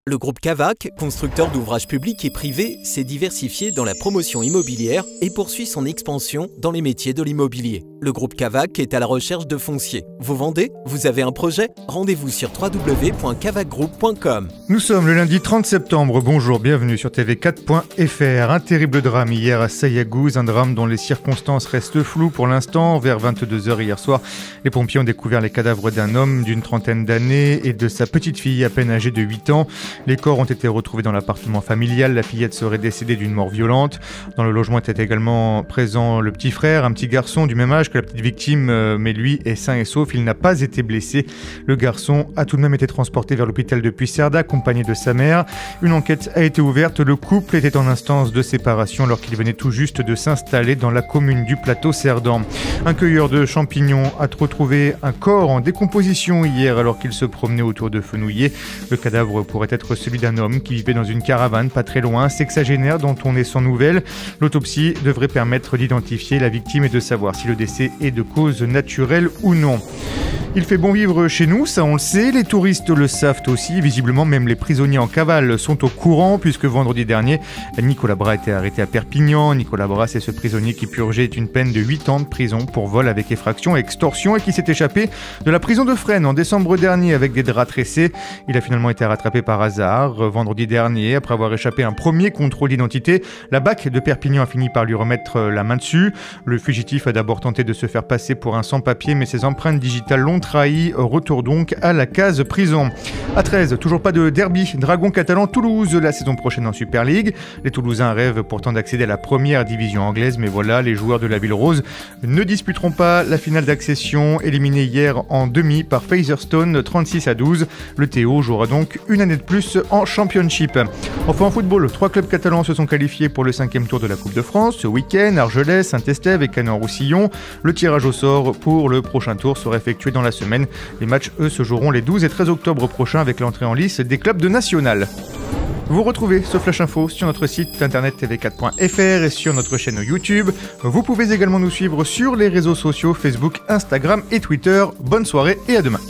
Le groupe Cavac, constructeur d'ouvrages publics et privés, s'est diversifié dans la promotion immobilière et poursuit son expansion dans les métiers de l'immobilier. Le groupe Cavac est à la recherche de foncier. Vous vendez? Vous avez un projet? Rendez-vous sur www.cavacgroup.com. Nous sommes le lundi 30 septembre. Bonjour, bienvenue sur tv4.fr. Un terrible drame hier à Sayagouz, un drame dont les circonstances restent floues pour l'instant. Vers 22h hier soir, les pompiers ont découvert les cadavres d'un homme d'une trentaine d'années et de sa petite fille à peine âgée de 8 ans. Les corps ont été retrouvés dans l'appartement familial. La fillette serait décédée d'une mort violente. Dans le logement était également présent le petit frère, un petit garçon du même âge que la petite victime, mais lui est sain et sauf. Il n'a pas été blessé. Le garçon a tout de même été transporté vers l'hôpital de Puigcerdà, accompagné de sa mère. Une enquête a été ouverte. Le couple était en instance de séparation alors qu'il venait tout juste de s'installer dans la commune du Plateau-Cerdan. Un cueilleur de champignons a retrouvé un corps en décomposition hier alors qu'il se promenait autour de Fenouillet. Le cadavre pourrait être celui d'un homme qui vivait dans une caravane pas très loin, sexagénaire dont on est sans nouvelles. L'autopsie devrait permettre d'identifier la victime et de savoir si le décès est de cause naturelle ou non. Il fait bon vivre chez nous, ça on le sait, les touristes le savent aussi, visiblement même les prisonniers en cavale sont au courant puisque vendredi dernier, Nicolas Bras a été arrêté à Perpignan. Nicolas Bras, c'est ce prisonnier qui purgeait une peine de 8 ans de prison pour vol avec effraction et extorsion et qui s'est échappé de la prison de Fresnes en décembre dernier avec des draps tressés. Il a finalement été rattrapé par hasard vendredi dernier après avoir échappé à un premier contrôle d'identité. La BAC de Perpignan a fini par lui remettre la main dessus. Le fugitif a d'abord tenté de se faire passer pour un sans-papier mais ses empreintes digitales l'ont trahi. Retour donc à la case prison. À 13, toujours pas de derby. Dragon catalan Toulouse la saison prochaine en Super League. Les Toulousains rêvent pourtant d'accéder à la première division anglaise, mais voilà, les joueurs de la Ville Rose ne disputeront pas la finale d'accession, éliminée hier en demi par Featherstone 36-12. Le Théo jouera donc une année de plus en Championship. Enfin en football, 3 clubs catalans se sont qualifiés pour le 5e tour de la Coupe de France. Ce week-end, Argelès, Saint-Estève et Canet-en-Roussillon. Le tirage au sort pour le prochain tour sera effectué dans la semaine. Les matchs, eux, se joueront les 12 et 13 octobre prochains avec l'entrée en lice des clubs de national. Vous retrouvez ce Flash Info sur notre site internet tv4.fr et sur notre chaîne YouTube. Vous pouvez également nous suivre sur les réseaux sociaux Facebook, Instagram et Twitter. Bonne soirée et à demain.